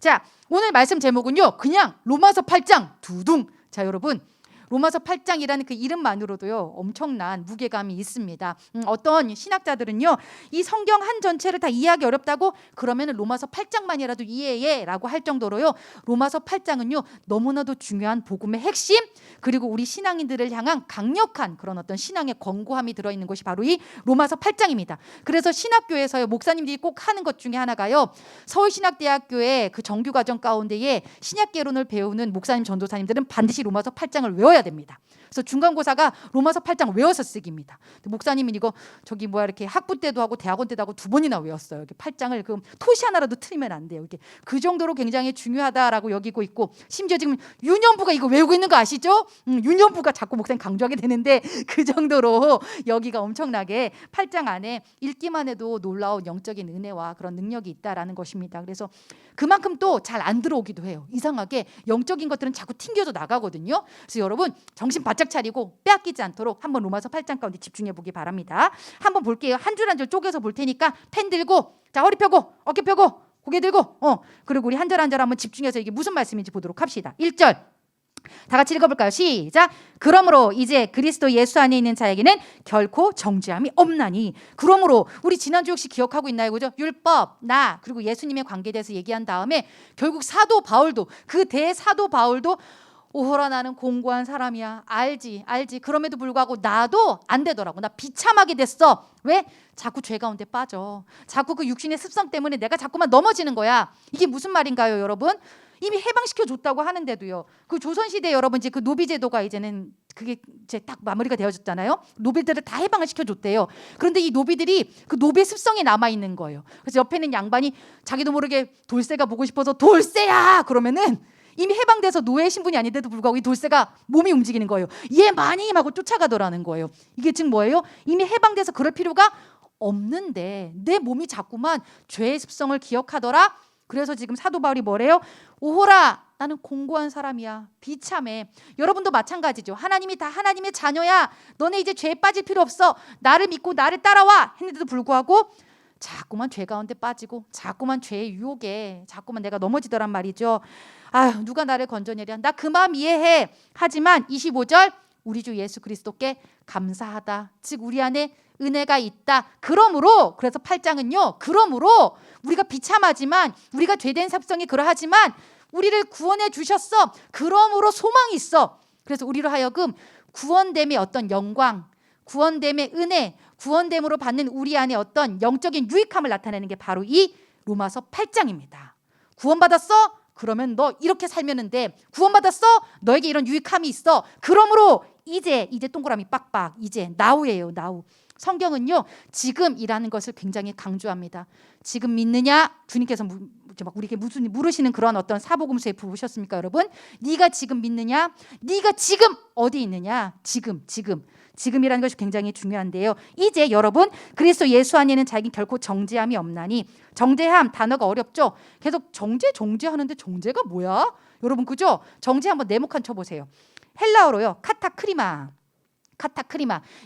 자, 오늘 말씀 제목은요, 그냥 로마서 8장 두둥. 자, 여러분, 로마서 8장이라는 그 이름만으로도요 엄청난 무게감이 있습니다. 어떤 신학자들은요, 이 성경 한 전체를 다 이해하기 어렵다고 그러면 로마서 8장만이라도 이해해 라고 할 정도로요, 로마서 8장은요 너무나도 중요한 복음의 핵심, 그리고 우리 신앙인들을 향한 강력한 그런 어떤 신앙의 권고함이 들어있는 것이 바로 이 로마서 8장입니다. 그래서 신학교에서요 목사님들이 꼭 하는 것 중에 하나가요, 서울신학대학교의 그 정규과정 가운데에 신약개론을 배우는 목사님 전도사님들은 반드시 로마서 8장을 외워야 됩니다. 그래서 중간고사가 로마서 8장 외워서 쓰기입니다. 목사님이 이거 저기 뭐야 이렇게 학부 때도 하고 대학원 때도 하고 2번이나 외웠어요. 이렇게 8장을 그럼 토시 하나라도 틀리면 안 돼요. 이게 그 정도로 굉장히 중요하다라고 여기고 있고, 심지어 지금 유년부가 이거 외우고 있는 거 아시죠? 유년부가 자꾸 목사님 강조하게 되는데 그 정도로 여기가 엄청나게 8장 안에 읽기만 해도 놀라운 영적인 은혜와 그런 능력이 있다라는 것입니다. 그래서 그만큼 또 잘 안 들어오기도 해요. 이상하게 영적인 것들은 자꾸 튕겨져 나가거든요. 그래서 여러분 정신 바짝 차리고 빼앗기지 않도록 한번 로마서 8장 가운데 집중해 보기 바랍니다. 한번 볼게요. 한 줄 한 줄 쪼개서 볼 테니까 펜 들고, 자 허리 펴고 어깨 펴고 고개 들고, 그리고 우리 한 절 한 절 한번 집중해서 이게 무슨 말씀인지 보도록 합시다. 1절 다 같이 읽어볼까요? 시작. 그러므로 이제 그리스도 예수 안에 있는 자에게는 결코 정죄함이 없나니. 그러므로 우리 지난주 역시 기억하고 있나요? 그죠? 율법, 나, 그리고 예수님의 관계에 대해서 얘기한 다음에 결국 사도 바울도, 그 대사도 바울도 오호라 나는 공고한 사람이야. 알지. 그럼에도 불구하고 나도 안 되더라고. 나 비참하게 됐어. 왜? 자꾸 죄 가운데 빠져. 자꾸 그 육신의 습성 때문에 내가 자꾸만 넘어지는 거야. 이게 무슨 말인가요, 여러분? 이미 해방시켜 줬다고 하는데도요. 그 조선시대 여러분 이제 그 노비제도가 이제는 그게 이제 딱 마무리가 되어졌잖아요. 노비들을 다 해방을 시켜줬대요. 그런데 이 노비들이 그 노비의 습성이 남아 있는 거예요. 그래서 옆에는 양반이 자기도 모르게 돌쇠가 보고 싶어서 돌쇠야 그러면은 이미 해방돼서 노예 신분이 아닌데도 불구하고 이 돌쇠가 몸이 움직이는 거예요. 얘 마님 하고 쫓아가더라는 거예요. 이게 즉 뭐예요? 이미 해방돼서 그럴 필요가 없는데 내 몸이 자꾸만 죄의 습성을 기억하더라. 그래서 지금 사도 바울이 뭐래요? 오호라 나는 공고한 사람이야. 비참해. 여러분도 마찬가지죠. 하나님이 다 하나님의 자녀야. 너네 이제 죄에 빠질 필요 없어. 나를 믿고 나를 따라와 했는데도 불구하고 자꾸만 죄 가운데 빠지고 자꾸만 죄의 유혹에 자꾸만 내가 넘어지더란 말이죠. 아휴, 누가 나를 건져내랴. 나 그 마음 이해해. 하지만 25절 우리 주 예수 그리스도께 감사하다. 즉 우리 안에 은혜가 있다. 그러므로, 그래서 8장은요, 그러므로 우리가 비참하지만, 우리가 죄된 습성이 그러하지만 우리를 구원해 주셨어. 그러므로 소망이 있어. 그래서 우리로 하여금 구원됨의 어떤 영광, 구원됨의 은혜, 구원됨으로 받는 우리 안에 어떤 영적인 유익함을 나타내는 게 바로 이 로마서 8장입니다. 구원받았어? 그러면 너 이렇게 살면 돼. 구원받았어? 너에게 이런 유익함이 있어. 그러므로 이제 동그라미 빡빡, 이제 now예요. now. 성경은요 지금이라는 것을 굉장히 강조합니다. 지금 믿느냐? 주님께서 막 우리에게 무슨 물으시는 그런 어떤 사복음서에 부르셨습니까, 여러분? 네가 지금 믿느냐? 네가 지금 어디 있느냐? 지금이라는 것이 굉장히 중요한데요. 이제 여러분 그리스도 예수 안에는 자기는 결코 정죄함이 없나니. 정죄함 단어가 어렵죠? 계속 정죄하는데 정죄가 뭐야? 여러분 그죠? 정죄 한번 네모칸 쳐보세요. 헬라어로요 카타크리마.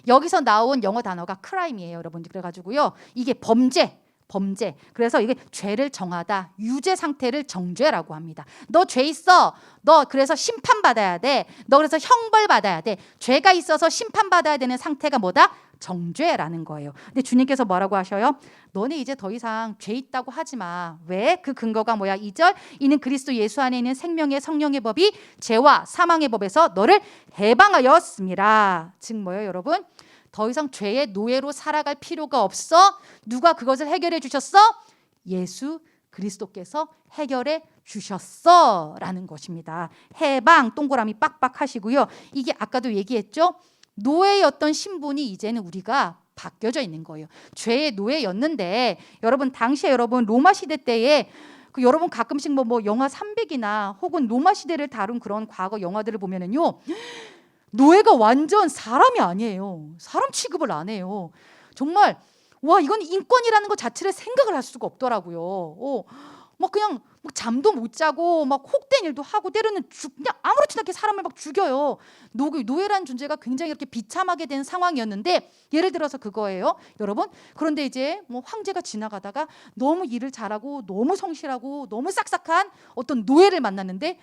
여기서 나온 영어 단어가 크라임이에요, 여러분. 그래가지고요 이게 범죄. 그래서 이게 죄를 정하다, 유죄 상태를 정죄라고 합니다. 너 죄 있어. 너 그래서 심판받아야 돼. 너 그래서 형벌받아야 돼. 죄가 있어서 심판받아야 되는 상태가 뭐다? 정죄라는 거예요. 근데 주님께서 뭐라고 하셔요? 너네 이제 더 이상 죄 있다고 하지 마. 왜? 그 근거가 뭐야? 2절 이는 그리스도 예수 안에 있는 생명의 성령의 법이 죄와 사망의 법에서 너를 해방하였습니다. 즉 뭐예요, 여러분? 더 이상 죄의 노예로 살아갈 필요가 없어. 누가 그것을 해결해 주셨어? 예수 그리스도께서 해결해 주셨어 라는 것입니다. 해방 동그라미 빡빡 하시고요. 이게 아까도 얘기했죠. 노예였던 신분이 이제는 우리가 바뀌어져 있는 거예요. 죄의 노예였는데 여러분 당시에 여러분 로마 시대 때에 여러분 가끔씩 뭐 영화 300이나 혹은 로마 시대를 다룬 그런 과거 영화들을 보면은요. 노예가 완전 사람이 아니에요. 사람 취급을 안 해요. 정말 와 이건 인권이라는 것 자체를 생각을 할 수가 없더라고요. 뭐 그냥 뭐 잠도 못 자고 막 혹된 일도 하고 때로는 그냥 아무렇지도 않게 사람을 막 죽여요. 노예라는 존재가 굉장히 이렇게 비참하게 된 상황이었는데 예를 들어서 그거예요, 여러분. 그런데 이제 뭐 황제가 지나가다가 너무 일을 잘하고 너무 성실하고 너무 싹싹한 어떤 노예를 만났는데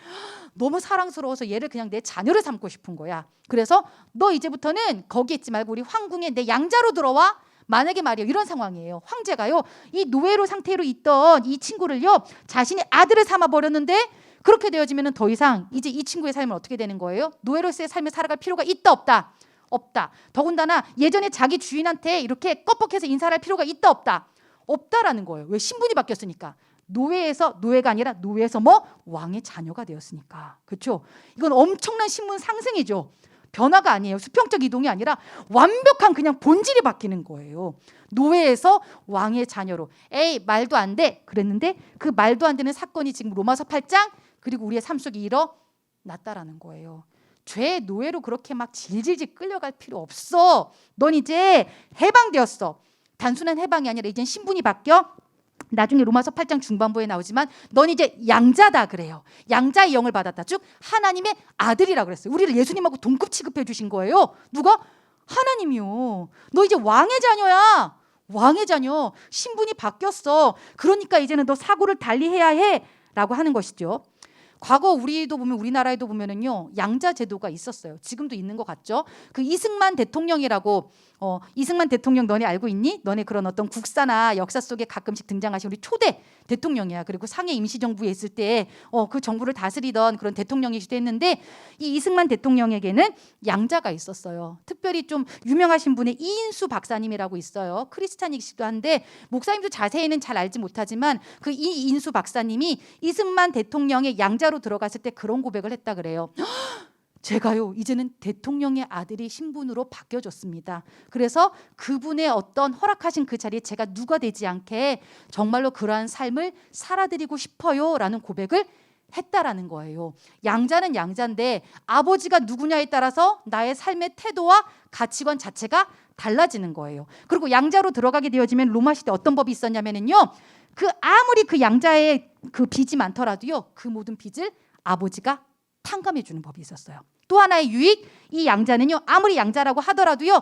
너무 사랑스러워서 얘를 그냥 내 자녀를 삼고 싶은 거야. 그래서 너 이제부터는 거기 있지 말고 우리 황궁에 내 양자로 들어와. 만약에 말이에요, 이런 상황이에요. 황제가요, 이 노예로 상태로 있던 이 친구를요 자신의 아들을 삼아 버렸는데, 그렇게 되어지면 더 이상 이제 이 친구의 삶은 어떻게 되는 거예요? 노예로서의 삶을 살아갈 필요가 있다 없다? 없다. 더군다나 예전에 자기 주인한테 이렇게 껍벅해서 인사할 필요가 있다 없다? 없다라는 거예요. 왜? 신분이 바뀌었으니까. 노예에서 노예가 아니라 노예에서 뭐 왕의 자녀가 되었으니까. 그렇죠? 이건 엄청난 신분 상승이죠. 변화가 아니에요. 수평적 이동이 아니라 완벽한 그냥 본질이 바뀌는 거예요. 노예에서 왕의 자녀로. 에이, 말도 안 돼. 그랬는데 그 말도 안 되는 사건이 지금 로마서 8장 그리고 우리의 삶 속에 일어났다라는 거예요. 죄의 노예로 그렇게 막 질질질 끌려갈 필요 없어. 넌 이제 해방되었어. 단순한 해방이 아니라 이젠 신분이 바뀌어. 나중에 로마서 8장 중반부에 나오지만 넌 이제 양자다 그래요. 양자의 영을 받았다. 즉 하나님의 아들이라 그랬어요. 우리를 예수님하고 동급 취급해 주신 거예요. 누가? 하나님이요. 너 이제 왕의 자녀야. 왕의 자녀. 신분이 바뀌었어. 그러니까 이제는 너 사고를 달리해야 해 라고 하는 것이죠. 과거 우리도 보면 우리나라에도 보면은요 양자 제도가 있었어요. 지금도 있는 것 같죠. 그 이승만 대통령이라고, 이승만 대통령 너네 알고 있니? 너네 그런 어떤 국사나 역사 속에 가끔씩 등장하신 우리 초대 대통령이야. 그리고 상해 임시정부에 있을 때 그 정부를 다스리던 그런 대통령이기도 했는데, 이 이승만 대통령에게는 양자가 있었어요. 특별히 좀 유명하신 분의 이인수 박사님이라고 있어요. 크리스찬이시기도 한데 목사님도 자세히는 잘 알지 못하지만 그 이인수 박사님이 이승만 대통령의 양자로 들어갔을 때 그런 고백을 했다 그래요. 제가요 이제는 대통령의 아들이 신분으로 바뀌어졌습니다. 그래서 그분의 어떤 허락하신 그 자리에 제가 누가 되지 않게 정말로 그러한 삶을 살아드리고 싶어요 라는 고백을 했다라는 거예요. 양자는 양자인데 아버지가 누구냐에 따라서 나의 삶의 태도와 가치관 자체가 달라지는 거예요. 그리고 양자로 들어가게 되어지면 로마 시대 어떤 법이 있었냐면요, 그 아무리 그 양자의 그 빚이 많더라도요 그 모든 빚을 아버지가 탕감해 주는 법이 있었어요. 또 하나의 유익, 이 양자는요 아무리 양자라고 하더라도요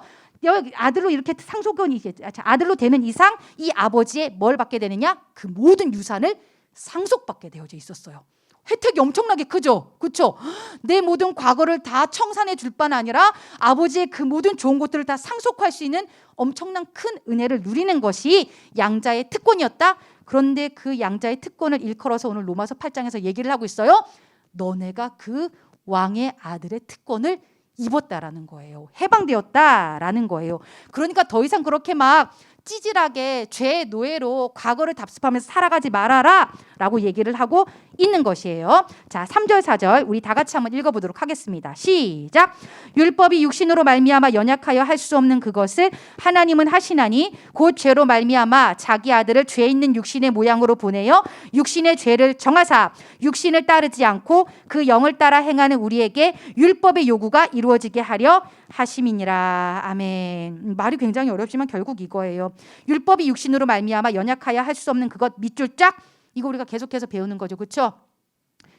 아들로 이렇게 상속권이 아들로 되는 이상 이 아버지의 뭘 받게 되느냐? 그 모든 유산을 상속받게 되어져 있었어요. 혜택이 엄청나게 크죠. 그렇죠? 내 모든 과거를 다 청산해 줄 뿐 아니라 아버지의 그 모든 좋은 것들을 다 상속할 수 있는 엄청난 큰 은혜를 누리는 것이 양자의 특권이었다. 그런데 그 양자의 특권을 일컬어서 오늘 로마서 8장에서 얘기를 하고 있어요. 너네가 그 왕의 아들의 특권을 입었다라는 거예요. 해방되었다라는 거예요. 그러니까 더 이상 그렇게 막 찌질하게 죄의 노예로 과거를 답습하면서 살아가지 말아라 라고 얘기를 하고 있는 것이에요. 자, 3절 4절 우리 다 같이 한번 읽어보도록 하겠습니다. 시작. 율법이 육신으로 말미암아 연약하여 할 수 없는 그것을 하나님은 하시나니 곧 죄로 말미암아 자기 아들을 죄 있는 육신의 모양으로 보내어 육신의 죄를 정하사 육신을 따르지 않고 그 영을 따라 행하는 우리에게 율법의 요구가 이루어지게 하려 하심이니라. 아멘. 말이 굉장히 어렵지만 결국 이거예요. 율법이 육신으로 말미암아 연약하여 할 수 없는 그것 밑줄 쫙, 이거 우리가 계속해서 배우는 거죠. 그렇죠?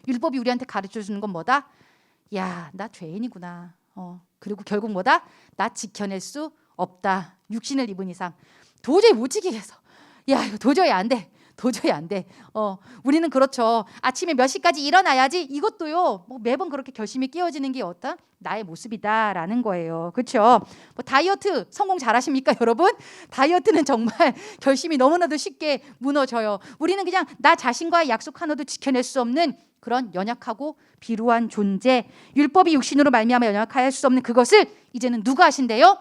율법이 우리한테 가르쳐주는 건 뭐다? 야, 나 죄인이구나. 그리고 결국 뭐다? 나 지켜낼 수 없다. 육신을 입은 이상 도저히 못 지키겠어. 야, 이거 도저히 안 돼. 도저히 안 돼. 우리는 그렇죠. 아침에 몇 시까지 일어나야지. 이것도요. 뭐 매번 그렇게 결심이 끼워지는 게 어떤 나의 모습이다라는 거예요. 그렇죠? 뭐 다이어트 성공 잘하십니까, 여러분? 다이어트는 정말 결심이 너무나도 쉽게 무너져요. 우리는 그냥 나 자신과의 약속 하나도 지켜낼 수 없는 그런 연약하고 비루한 존재. 율법이 육신으로 말미암아 연약할 수 없는 그것을 이제는 누가 하신대요?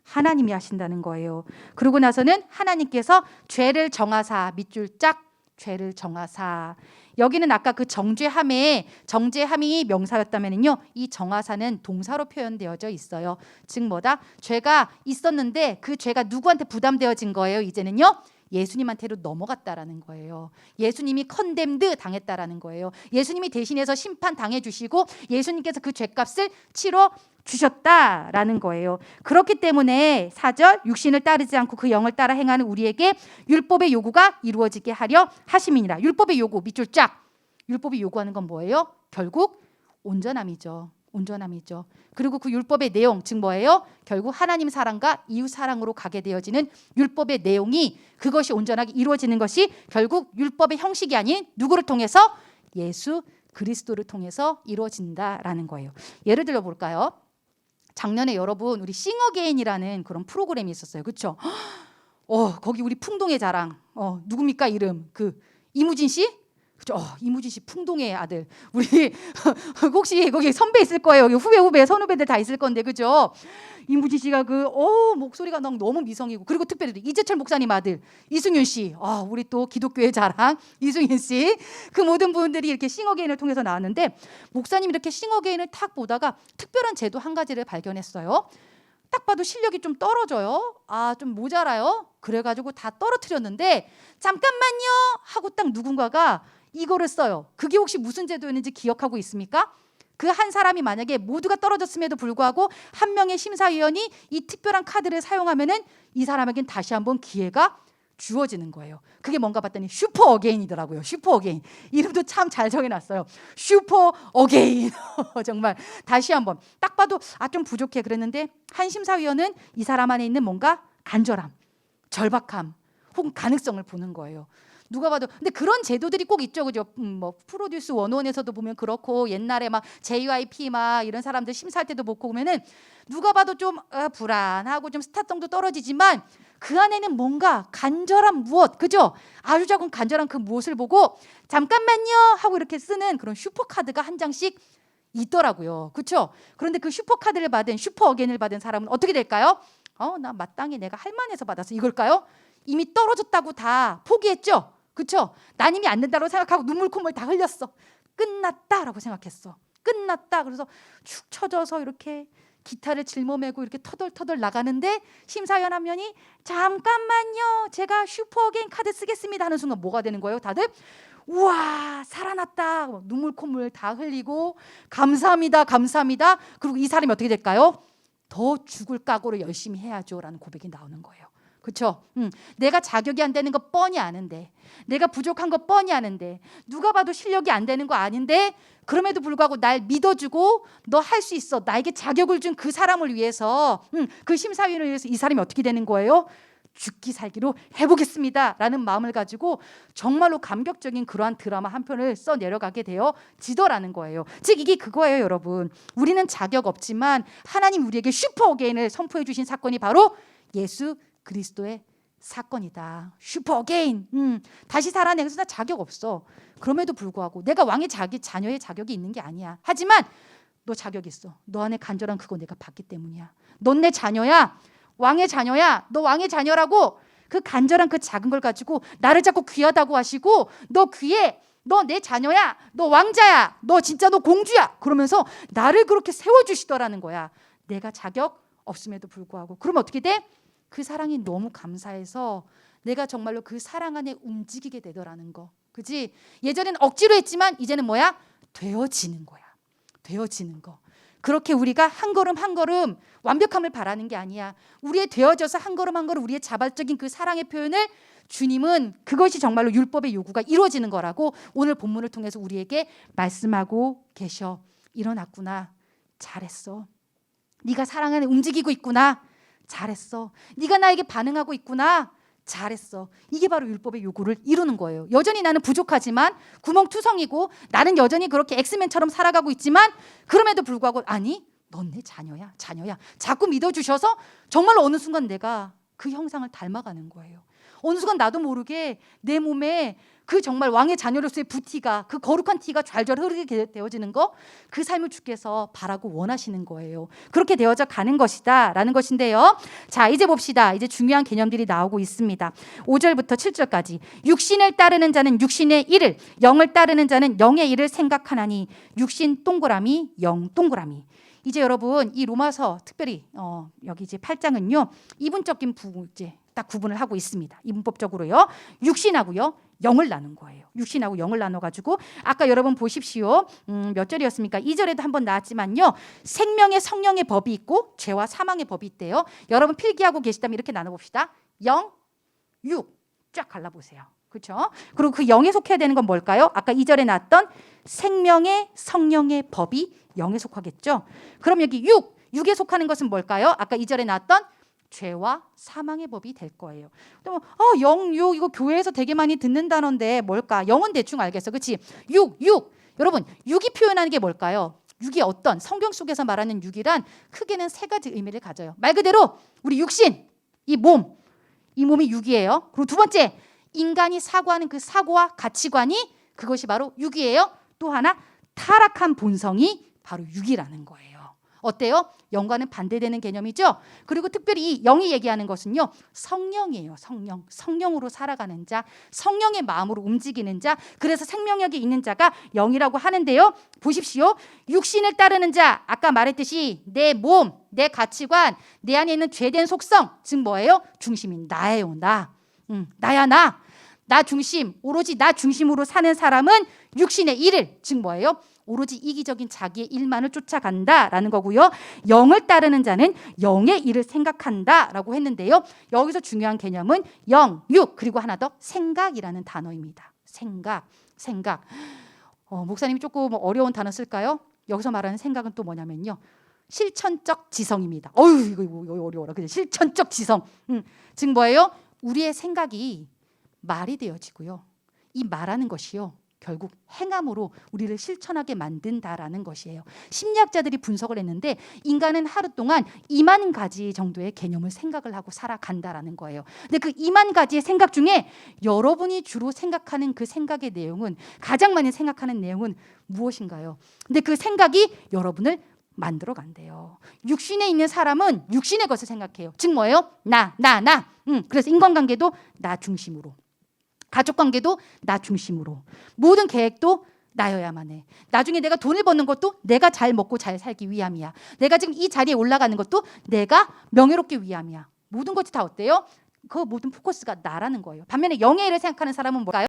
하나님이 하신다는 거예요. 그러고 나서는 하나님께서 죄를 정하사, 밑줄 짝, 죄를 정하사. 여기는 아까 그 정죄함이 명사였다면요, 이 정하사는 동사로 표현되어져 있어요. 즉 뭐다? 죄가 있었는데 그 죄가 누구한테 부담되어진 거예요? 이제는요, 예수님한테로 넘어갔다라는 거예요. 예수님이 컨뎀드 당했다라는 거예요. 예수님이 대신해서 심판 당해주시고 예수님께서 그 죄값을 치러 주셨다라는 거예요. 그렇기 때문에 4절 육신을 따르지 않고 그 영을 따라 행하는 우리에게 율법의 요구가 이루어지게 하려 하심이니라. 율법의 요구 밑줄 쫙. 율법이 요구하는 건 뭐예요? 결국 온전함이죠. 온전함이죠. 그리고 그 율법의 내용 즉 뭐예요? 결국 하나님 사랑과 이웃 사랑으로 가게 되어지는 율법의 내용이 그것이 온전하게 이루어지는 것이 결국 율법의 형식이 아닌 누구를 통해서? 예수 그리스도를 통해서 이루어진다라는 거예요. 예를 들어 볼까요? 작년에 여러분 우리 싱어게인이라는 그런 프로그램이 있었어요. 그렇죠? 거기 우리 풍동의 자랑 누굽니까 이름? 그 이무진 씨? 그죠? 이무진 씨 풍동의 아들. 우리 혹시 거기 선배 있을 거예요. 여기 후배 선후배들 다 있을 건데 그죠? 이무진 씨가 그 목소리가 너무 미성이고 그리고 특별히 이재철 목사님 아들 이승윤 씨. 우리 또 기독교의 자랑 이승윤 씨. 그 모든 분들이 이렇게 싱어게인을 통해서 나왔는데 목사님 이렇게 싱어게인을 탁 보다가 특별한 제도 한 가지를 발견했어요. 딱 봐도 실력이 좀 떨어져요. 좀 모자라요. 그래가지고 다 떨어뜨렸는데 잠깐만요 하고 딱 누군가가 이거를 써요. 그게 혹시 무슨 제도였는지 기억하고 있습니까? 그 한 사람이 만약에 모두가 떨어졌음에도 불구하고 한 명의 심사위원이 이 특별한 카드를 사용하면은 이 사람에겐 다시 한번 기회가 주어지는 거예요. 그게 뭔가 봤더니 슈퍼 어게인이더라고요. 슈퍼 어게인. 이름도 참 잘 정해놨어요. 슈퍼 어게인. 정말 다시 한번 딱 봐도 좀 부족해 그랬는데 한 심사위원은 이 사람 안에 있는 뭔가 간절함, 절박함 혹은 가능성을 보는 거예요. 누가 봐도 근데 그런 제도들이 꼭 있죠, 그죠? 뭐 프로듀스 101에서도 보면 그렇고 옛날에 막 JYP 막 이런 사람들 심사할 때도 보고 보면은 누가 봐도 좀 불안하고 좀 스타성도 떨어지지만 그 안에는 뭔가 간절한 무엇, 그죠? 아주 작은 간절한 그 무엇을 보고 잠깐만요 하고 이렇게 쓰는 그런 슈퍼 카드가 한 장씩 있더라고요, 그렇죠? 그런데 그 슈퍼 카드를 받은 슈퍼 어게인을 받은 사람은 어떻게 될까요? 나 마땅히 내가 할 만해서 받았어 이걸까요? 이미 떨어졌다고 다 포기했죠. 그렇죠? 난 이미 안 된다고 생각하고 눈물 콧물 다 흘렸어. 끝났다라고 생각했어. 끝났다. 그래서 축 처져서 이렇게 기타를 짊어매고 이렇게 터덜터덜 나가는데 심사위원 한 명이 잠깐만요. 제가 슈퍼어게인 카드 쓰겠습니다 하는 순간 뭐가 되는 거예요? 다들 우와 살아났다. 눈물 콧물 다 흘리고 감사합니다. 감사합니다. 그리고 이 사람이 어떻게 될까요? 더 죽을 각오를 열심히 해야죠 라는 고백이 나오는 거예요. 그렇죠? 내가 자격이 안 되는 거 뻔히 아는데 내가 부족한 거 뻔히 아는데 누가 봐도 실력이 안 되는 거 아닌데 그럼에도 불구하고 날 믿어주고 너 할 수 있어 나에게 자격을 준 그 사람을 위해서 그 심사위원을 위해서 이 사람이 어떻게 되는 거예요? 죽기 살기로 해보겠습니다 라는 마음을 가지고 정말로 감격적인 그러한 드라마 한 편을 써 내려가게 되어지더라는 거예요. 즉 이게 그거예요 여러분. 우리는 자격 없지만 하나님 우리에게 슈퍼 어게인을 선포해 주신 사건이 바로 예수 그리스도의 사건이다. 슈퍼 어게인. 다시 살아내서 나 자격 없어. 그럼에도 불구하고 내가 왕의 자녀의 자격이 있는 게 아니야. 하지만 너 자격 있어. 너 안에 간절한 그거 내가 봤기 때문이야. 넌 내 자녀야. 왕의 자녀야. 너 왕의 자녀라고. 그 간절한 그 작은 걸 가지고 나를 자꾸 귀하다고 하시고 너 귀해. 너 내 자녀야. 너 왕자야. 너 진짜 너 공주야. 그러면서 나를 그렇게 세워주시더라는 거야. 내가 자격 없음에도 불구하고. 그러면 어떻게 돼? 그 사랑이 너무 감사해서 내가 정말로 그 사랑 안에 움직이게 되더라는 거. 그지? 예전에는 억지로 했지만 이제는 뭐야? 되어지는 거야. 되어지는 거. 그렇게 우리가 한 걸음 한 걸음 완벽함을 바라는 게 아니야. 우리의 되어져서 한 걸음 한 걸음 우리의 자발적인 그 사랑의 표현을 주님은 그것이 정말로 율법의 요구가 이루어지는 거라고 오늘 본문을 통해서 우리에게 말씀하고 계셔. 일어났구나. 잘했어. 네가 사랑 안에 움직이고 있구나. 잘했어. 네가 나에게 반응하고 있구나. 잘했어. 이게 바로 율법의 요구를 이루는 거예요. 여전히 나는 부족하지만 구멍투성이고 나는 여전히 그렇게 엑스맨처럼 살아가고 있지만 그럼에도 불구하고 아니 넌 내 자녀야. 자녀야. 자꾸 믿어주셔서 정말로 어느 순간 내가 그 형상을 닮아가는 거예요. 어느 순간 나도 모르게 내 몸에 그 정말 왕의 자녀로서의 부티가 그 거룩한 티가 좌절 흐르게 되어지는 거 그 삶을 주께서 바라고 원하시는 거예요. 그렇게 되어져 가는 것이다 라는 것인데요. 자 이제 봅시다. 이제 중요한 개념들이 나오고 있습니다. 5절부터 7절까지 육신을 따르는 자는 육신의 일을 영을 따르는 자는 영의 일을 생각하나니 육신 동그라미 영 동그라미. 이제 여러분 이 로마서 특별히 여기 이제 8장은요 이분적인 딱 구분을 하고 있습니다. 이 문법적으로요. 육신하고요. 영을 나눈 거예요. 육신하고 영을 나눠가지고 아까 여러분 보십시오. 몇 절이었습니까? 2절에도 한번 나왔지만요. 생명의 성령의 법이 있고 죄와 사망의 법이 있대요. 여러분 필기하고 계시다면 이렇게 나눠봅시다. 영, 육 쫙 갈라보세요. 그렇죠? 그리고 그 영에 속해야 되는 건 뭘까요? 아까 2절에 나왔던 생명의 성령의 법이 영에 속하겠죠. 그럼 여기 육에 속하는 것은 뭘까요? 아까 2절에 나왔던 죄와 사망의 법이 될 거예요. 또 영, 육 이거 교회에서 되게 많이 듣는 단어인데 뭘까? 영은 대충 알겠어. 그렇지? 육. 여러분, 육이 표현하는 게 뭘까요? 육이 어떤 성경 속에서 말하는 육이란 크게는 세 가지 의미를 가져요. 말 그대로 우리 육신, 이 몸이 육이에요. 그리고 두 번째, 인간이 사고하는 그 사고와 가치관이 그것이 바로 육이에요. 또 하나, 타락한 본성이 바로 육이라는 거예요. 어때요? 영과는 반대되는 개념이죠. 그리고 특별히 이 영이 얘기하는 것은요, 성령이에요. 성령으로 살아가는 자, 성령의 마음으로 움직이는 자, 그래서 생명력이 있는 자가 영이라고 하는데요. 보십시오. 육신을 따르는 자, 아까 말했듯이 내 몸, 내 가치관, 내 안에 있는 죄된 속성, 즉 뭐예요? 중심이 나예요. 나야 나 중심, 오로지 나 중심으로 사는 사람은 육신의 일을, 즉 뭐예요? 오로지 이기적인 자기의 일만을 쫓아간다라는 거고요. 영을 따르는 자는 영의 일을 생각한다라고 했는데요. 여기서 중요한 개념은 영, 육, 그리고 하나 더 생각이라는 단어입니다. 생각. 목사님이 조금 어려운 단어 쓸까요? 여기서 말하는 생각은 또 뭐냐면요. 실천적 지성입니다. 이거 어려워라. 그죠? 실천적 지성. 즉 뭐예요? 우리의 생각이 말이 되어지고요. 이 말하는 것이요. 결국 행함으로 우리를 실천하게 만든다라는 것이에요. 심리학자들이 분석을 했는데 인간은 하루 동안 2만 가지 정도의 개념을 생각을 하고 살아간다라는 거예요. 근데 그 2만 가지의 생각 중에 여러분이 주로 생각하는 그 생각의 내용은, 가장 많이 생각하는 내용은 무엇인가요? 근데 그 생각이 여러분을 만들어 간대요. 육신에 있는 사람은 육신의 것을 생각해요. 즉 뭐예요? 나. 그래서 인간관계도 나 중심으로, 가족관계도 나 중심으로, 모든 계획도 나여야만 해. 나중에 내가 돈을 버는 것도 내가 잘 먹고 잘 살기 위함이야. 내가 지금 이 자리에 올라가는 것도 내가 명예롭기 위함이야. 모든 것이 다 어때요? 그 모든 포커스가 나라는 거예요. 반면에 영의 일을 생각하는 사람은 뭘까요?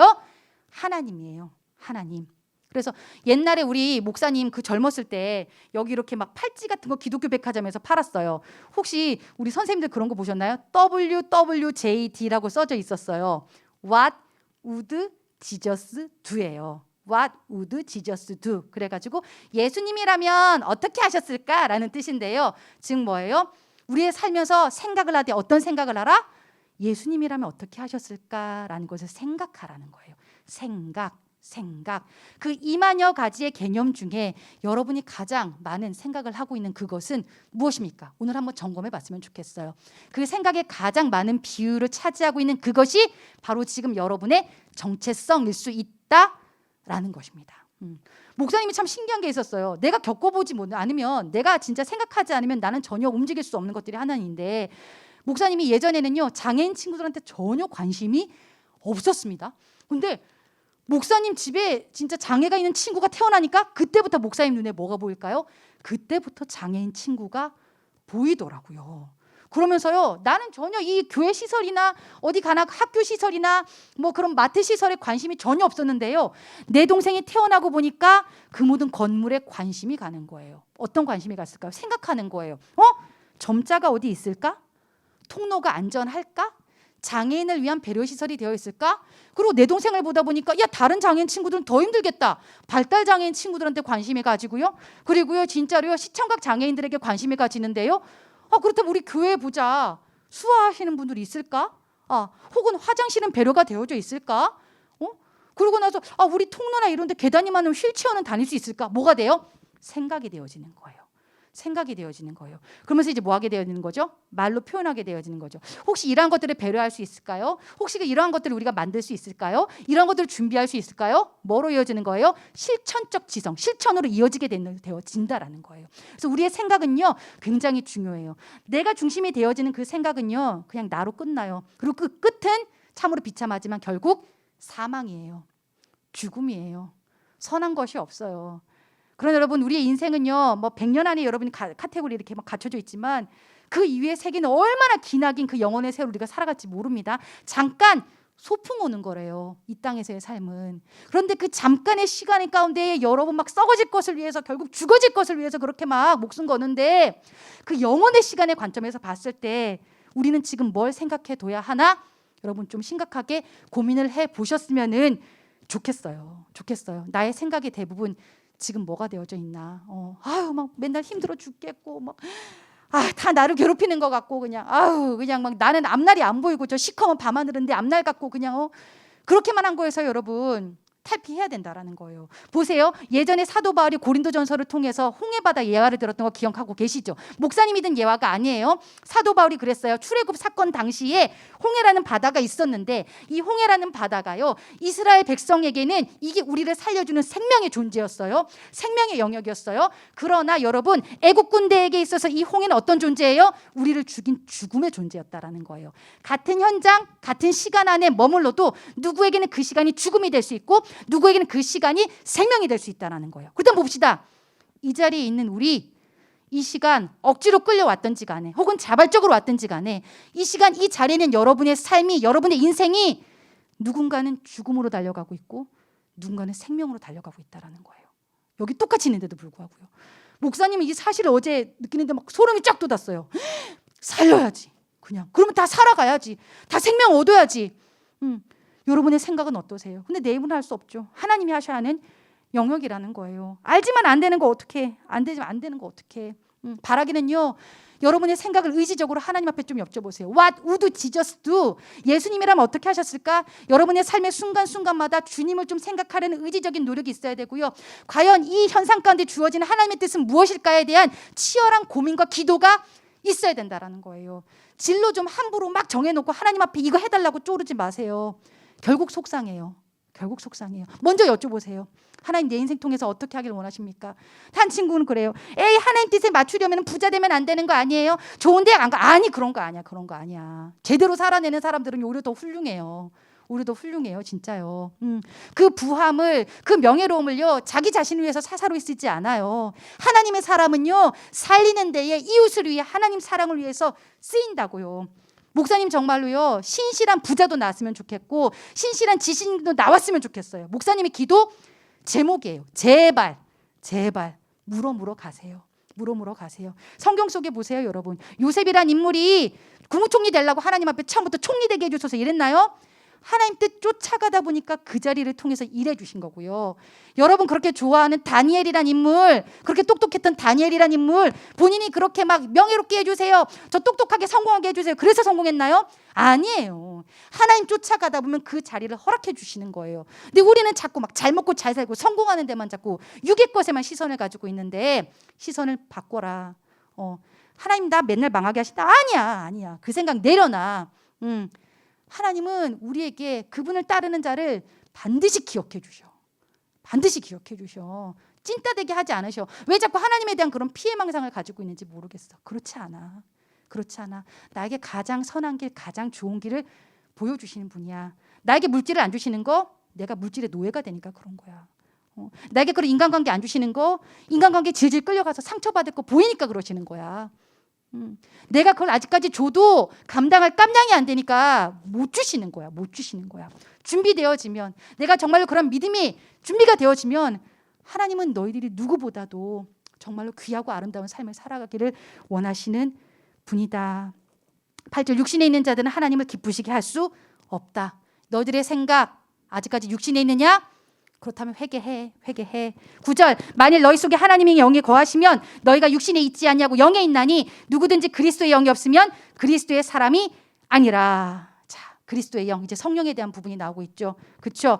하나님이에요. 하나님. 그래서 옛날에 우리 목사님 그 젊었을 때 여기 이렇게 막 팔찌 같은 거 기독교 백화점에서 팔았어요. 혹시 우리 선생님들 그런 거 보셨나요? WWJD라고 써져 있었어요. What would Jesus do예요. What would Jesus do? 그래가지고 예수님이라면 어떻게 하셨을까라는 뜻인데요. 즉 뭐예요? 우리의 살면서 생각을 하되 어떤 생각을 하라? 예수님이라면 어떻게 하셨을까라는 것을 생각하라는 거예요. 생각. 그 2만여 가지의 개념 중에 여러분이 가장 많은 생각을 하고 있는 그것은 무엇입니까? 오늘 한번 점검해 봤으면 좋겠어요. 그 생각의 가장 많은 비율을 차지하고 있는 그것이 바로 지금 여러분의 정체성일 수 있다라는 것입니다. 목사님이 참 신기한 게 있었어요. 내가 겪어보지 않으면, 내가 진짜 생각하지 않으면 나는 전혀 움직일 수 없는 것들이 하나인데, 목사님이 예전에는요, 장애인 친구들한테 전혀 관심이 없었습니다. 근데 목사님 집에 진짜 장애가 있는 친구가 태어나니까 그때부터 목사님 눈에 뭐가 보일까요? 그때부터 장애인 친구가 보이더라고요. 그러면서요, 나는 전혀 이 교회 시설이나 어디 가나 학교 시설이나 뭐 그런 마트 시설에 관심이 전혀 없었는데요. 내 동생이 태어나고 보니까 그 모든 건물에 관심이 가는 거예요. 어떤 관심이 갔을까요? 생각하는 거예요. 점자가 어디 있을까? 통로가 안전할까? 장애인을 위한 배려시설이 되어 있을까? 그리고 내 동생을 보다 보니까 다른 장애인 친구들은 더 힘들겠다. 발달 장애인 친구들한테 관심이 가지고요. 그리고요, 진짜로요, 시청각 장애인들에게 관심이 가지는데요. 그렇다면 우리 교회 보자. 수화하시는 분들이 있을까? 혹은 화장실은 배려가 되어져 있을까? 그러고 나서 우리 통로나 이런 데 계단이 많으면 휠체어는 다닐 수 있을까? 뭐가 돼요? 생각이 되어지는 거예요. 그러면서 이제 뭐 하게 되어지는 거죠? 말로 표현하게 되어지는 거죠. 혹시 이러한 것들을 배려할 수 있을까요? 혹시 이러한 것들을 우리가 만들 수 있을까요? 이러한 것들을 준비할 수 있을까요? 뭐로 이어지는 거예요? 실천적 지성, 실천으로 이어지게 되어진다라는 거예요. 그래서 우리의 생각은요, 굉장히 중요해요. 내가 중심이 되어지는 그 생각은요, 그냥 나로 끝나요. 그리고 그 끝은 참으로 비참하지만 결국 사망이에요. 죽음이에요. 선한 것이 없어요. 그러나 여러분, 우리의 인생은요, 뭐 100년 안에 여러분이 카테고리 이렇게 막 갖춰져 있지만 그 이후의 세계는 얼마나 기나긴 그 영혼의 세월을 우리가 살아갈지 모릅니다. 잠깐 소풍 오는 거래요. 이 땅에서의 삶은. 그런데 그 잠깐의 시간의 가운데 여러분 막 썩어질 것을 위해서, 결국 죽어질 것을 위해서 그렇게 막 목숨 거는데, 그 영혼의 시간의 관점에서 봤을 때 우리는 지금 뭘 생각해 둬야 하나? 여러분 좀 심각하게 고민을 해 보셨으면은 좋겠어요. 나의 생각이 대부분 지금 뭐가 되어져 있나? 막 맨날 힘들어 죽겠고 막 다 나를 괴롭히는 것 같고 그냥 그냥 막 나는 앞날이 안 보이고 저 시커먼 밤하늘인데 앞날 같고 그냥 그렇게만 한 거에서 여러분 탈피해야 된다라는 거예요. 보세요. 예전에 사도 바울이 고린도전서를 통해서 홍해바다 예화를 들었던 거 기억하고 계시죠? 목사님이 든 예화가 아니에요. 사도 바울이 그랬어요. 출애굽 사건 당시에 홍해라는 바다가 있었는데 이 홍해라는 바다가요, 이스라엘 백성에게는 이게 우리를 살려주는 생명의 존재였어요. 생명의 영역이었어요. 그러나 여러분, 애국 군대에게 있어서 이 홍해는 어떤 존재예요? 우리를 죽인 죽음의 존재였다라는 거예요. 같은 현장, 같은 시간 안에 머물러도 누구에게는 그 시간이 죽음이 될 수 있고 누구에게는 그 시간이 생명이 될 수 있다는 거예요. 그렇다면 봅시다. 이 자리에 있는 우리, 이 시간 억지로 끌려왔든지 간에 혹은 자발적으로 왔든지 간에 이 시간, 이 자리에는 여러분의 삶이, 여러분의 인생이 누군가는 죽음으로 달려가고 있고 누군가는 생명으로 달려가고 있다는 거예요. 여기 똑같이 있는데도 불구하고요. 목사님이 이 사실을 어제 느끼는데 막 소름이 쫙 돋았어요. 살려야지. 그냥 그러면 다 살아가야지. 다 생명 얻어야지. 여러분의 생각은 어떠세요? 근데 내 입으로 할 수 없죠. 하나님이 하셔야 하는 영역이라는 거예요. 알지만 안 되는 거 어떻게? 안 되지만 안 되는 거 어떻게? 바라기는요, 여러분의 생각을 의지적으로 하나님 앞에 좀 여쭤보세요. What would Jesus do? 예수님이라면 어떻게 하셨을까? 여러분의 삶의 순간순간마다 주님을 좀 생각하려는 의지적인 노력이 있어야 되고요. 과연 이 현상 가운데 주어지는 하나님의 뜻은 무엇일까에 대한 치열한 고민과 기도가 있어야 된다라는 거예요. 진로 좀 함부로 막 정해놓고 하나님 앞에 이거 해달라고 쪼르지 마세요. 결국 속상해요. 먼저 여쭤보세요. 하나님, 내 인생 통해서 어떻게 하길 원하십니까? 한 친구는 그래요. 에이, 하나님 뜻에 맞추려면 부자 되면 안 되는 거 아니에요? 좋은 대학 안 가? 아니, 그런 거 아니야. 제대로 살아내는 사람들은 오히려 더 훌륭해요. 진짜요. 그 부함을, 그 명예로움을요, 자기 자신을 위해서 사사로이 쓰지 않아요. 하나님의 사람은요, 살리는 데에 이웃을 위해 하나님 사랑을 위해서 쓰인다고요. 목사님 정말로요, 신실한 부자도 나왔으면 좋겠고 신실한 지식인도 나왔으면 좋겠어요. 목사님의 기도 제목이에요. 제발 물어 가세요. 성경 속에 보세요, 여러분. 요셉이란 인물이 국무총리 되려고 하나님 앞에 처음부터 총리 되게 해주셔서 이랬나요? 하나님 뜻 쫓아가다 보니까 그 자리를 통해서 일해 주신 거고요. 여러분 그렇게 좋아하는 다니엘이란 인물, 그렇게 똑똑했던 다니엘이란 인물, 본인이 그렇게 막 명예롭게 해주세요, 저 똑똑하게 성공하게 해주세요, 그래서 성공했나요? 아니에요. 하나님 쫓아가다 보면 그 자리를 허락해 주시는 거예요. 근데 우리는 자꾸 막 잘 먹고 잘 살고 성공하는 데만 자꾸 육의 것에만 시선을 가지고 있는데, 시선을 바꿔라. 하나님 나 맨날 망하게 하신다? 아니야. 그 생각 내려놔. 하나님은 우리에게 그분을 따르는 자를 반드시 기억해 주셔. 찐따되게 하지 않으셔. 왜 자꾸 하나님에 대한 그런 피해망상을 가지고 있는지 모르겠어. 그렇지 않아. 나에게 가장 선한 길, 가장 좋은 길을 보여주시는 분이야. 나에게 물질을 안 주시는 거, 내가 물질의 노예가 되니까 그런 거야. 나에게 그런 인간관계 안 주시는 거, 인간관계 질질 끌려가서 상처받을 거 보이니까 그러시는 거야. 내가 그걸 아직까지 줘도 감당할 깜냥이 안 되니까 못 주시는 거야. 준비되어지면, 내가 정말로 그런 믿음이 준비가 되어지면 하나님은 너희들이 누구보다도 정말로 귀하고 아름다운 삶을 살아가기를 원하시는 분이다. 8절, 육신에 있는 자들은 하나님을 기쁘시게 할 수 없다. 너희들의 생각 아직까지 육신에 있느냐? 그렇다면 회개해. 9절, 만일 너희 속에 하나님의 영이 거하시면 너희가 육신에 있지 않냐고, 영에 있나니 누구든지 그리스도의 영이 없으면 그리스도의 사람이 아니라. 자, 그리스도의 영, 이제 성령에 대한 부분이 나오고 있죠. 그렇죠?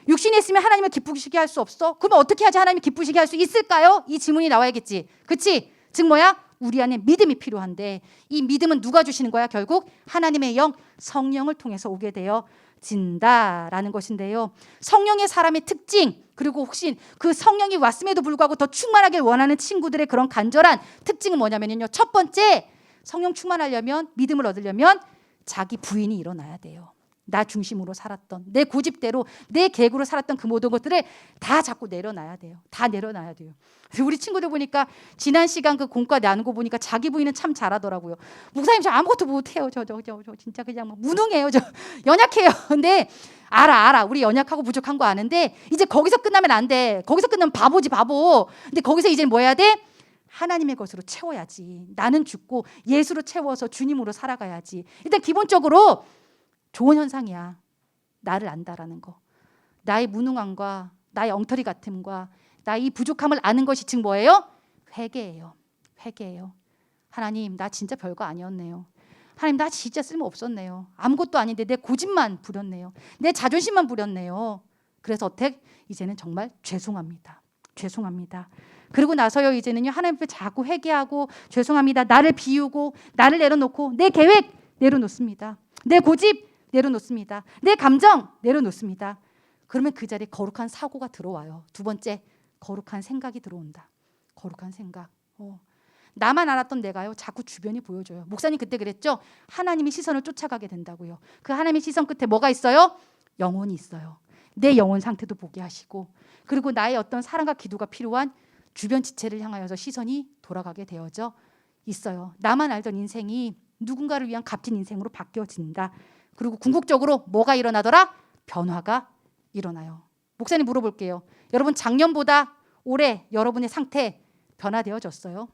육신에 있으면 하나님을 기쁘시게 할 수 없어? 그러면 어떻게 하지 하나님을 기쁘시게 할 수 있을까요? 이 질문이 나와야겠지. 그렇지? 즉 뭐야? 우리 안에 믿음이 필요한데, 이 믿음은 누가 주시는 거야? 결국 하나님의 영, 성령을 통해서 오게 되어 진다라는 것인데요. 성령의 사람의 특징, 그리고 혹시 그 성령이 왔음에도 불구하고 더 충만하길 원하는 친구들의 그런 간절한 특징은 뭐냐면요, 첫 번째, 성령 충만하려면, 믿음을 얻으려면 자기 부인이 일어나야 돼요. 나 중심으로 살았던, 내 고집대로 내 계획으로 살았던 그 모든 것들을 다 자꾸 내려놔야 돼요. 다 내려놔야 돼요. 그래서 우리 친구들 보니까 지난 시간 그 공과 나누고 보니까 자기 부인은 참 잘하더라고요. 목사님 저 아무것도 못해요. 저 진짜 그냥 무능해요. 저 연약해요. 근데 알아. 우리 연약하고 부족한 거 아는데 이제 거기서 끝나면 안 돼. 거기서 끝나면 바보지 바보. 근데 거기서 이제 뭐 해야 돼? 하나님의 것으로 채워야지. 나는 죽고 예수로 채워서 주님으로 살아가야지. 일단 기본적으로 좋은 현상이야. 나를 안다라는 거. 나의 무능함과 나의 엉터리 같음과 나의 부족함을 아는 것이 즉 뭐예요? 회개예요. 회개예요. 하나님 나 진짜 별거 아니었네요. 하나님 나 진짜 쓸모없었네요. 아무것도 아닌데 내 고집만 부렸네요. 내 자존심만 부렸네요. 그래서 어떻게? 이제는 정말 죄송합니다. 죄송합니다. 그리고 나서요 이제는요 하나님 앞에 자꾸 회개하고 죄송합니다. 나를 비우고 나를 내려놓고 내 계획 내려놓습니다. 내 고집 내려놓습니다. 내 감정 내려놓습니다. 그러면 그 자리에 거룩한 사고가 들어와요. 두 번째, 거룩한 생각이 들어온다. 거룩한 생각. 나만 알았던 내가요 자꾸 주변이 보여줘요. 목사님 그때 그랬죠. 하나님의 시선을 쫓아가게 된다고요. 그 하나님의 시선 끝에 뭐가 있어요? 영혼이 있어요. 내 영혼 상태도 보게 하시고 그리고 나의 어떤 사랑과 기도가 필요한 주변 지체를 향하여서 시선이 돌아가게 되어져 있어요. 나만 알던 인생이 누군가를 위한 값진 인생으로 바뀌어진다. 그리고 궁극적으로 뭐가 일어나더라? 변화가 일어나요. 목사님 물어볼게요. 여러분 작년보다 올해 여러분의 상태 변화되어졌어요?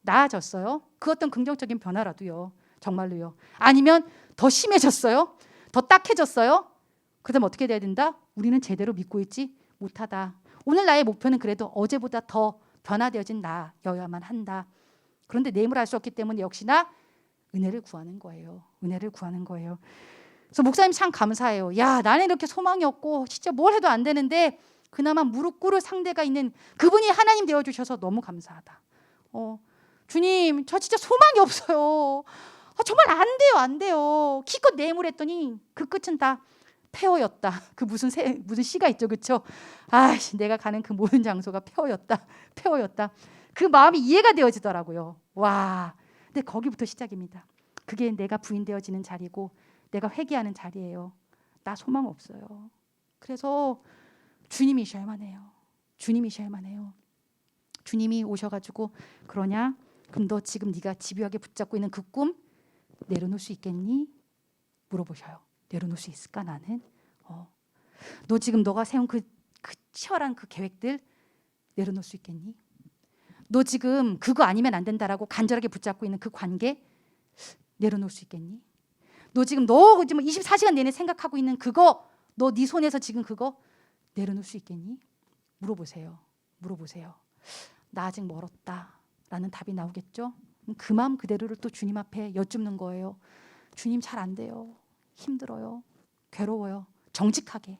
나아졌어요? 그 어떤 긍정적인 변화라도요. 정말로요. 아니면 더 심해졌어요? 더 딱해졌어요? 그다음 어떻게 돼야 된다? 우리는 제대로 믿고 있지 못하다. 오늘 나의 목표는 그래도 어제보다 더 변화되어진 나여야만 한다. 그런데 내일을 알 수 없기 때문에 역시나 은혜를 구하는 거예요. 은혜를 구하는 거예요. 그래서 목사님 참 감사해요. 야, 나는 이렇게 소망이 없고 진짜 뭘 해도 안 되는데 그나마 무릎 꿇을 상대가 있는 그분이 하나님 되어주셔서 너무 감사하다. 주님, 저 진짜 소망이 없어요. 정말 안 돼요. 기껏 내물했더니 그 끝은 다 폐허였다. 그 무슨 시가 있죠, 그렇죠? 내가 가는 그 모든 장소가 폐허였다. 그 마음이 이해가 되어지더라고요. 와, 근데 거기부터 시작입니다. 그게 내가 부인되어지는 자리고 내가 회개하는 자리예요. 나 소망 없어요. 그래서 주님이셔야만 해요. 주님이셔야만 해요. 주님이 오셔가지고 그러냐? 그럼 너 지금 네가 집요하게 붙잡고 있는 그 꿈 내려놓을 수 있겠니? 물어보셔요. 내려놓을 수 있을까 나는? 너 지금 너가 세운 그 치열한 그 계획들 내려놓을 수 있겠니? 너 지금 그거 아니면 안 된다라고 간절하게 붙잡고 있는 그 관계 내려놓을 수 있겠니? 너 지금 24시간 내내 생각하고 있는 그거 너 네 손에서 지금 그거 내려놓을 수 있겠니? 물어보세요. 나 아직 멀었다라는 답이 나오겠죠? 그 마음 그대로를 또 주님 앞에 여쭙는 거예요. 주님 잘 안 돼요. 힘들어요. 괴로워요. 정직하게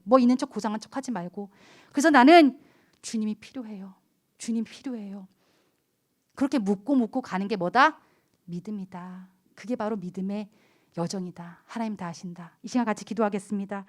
뭐 있는 척 고상한 척 하지 말고 그래서 나는 주님이 필요해요. 주님 필요해요. 그렇게 묻고 가는 게 뭐다? 믿음이다. 그게 바로 믿음의 여정이다. 하나님 다 하신다. 이 시간 같이 기도하겠습니다.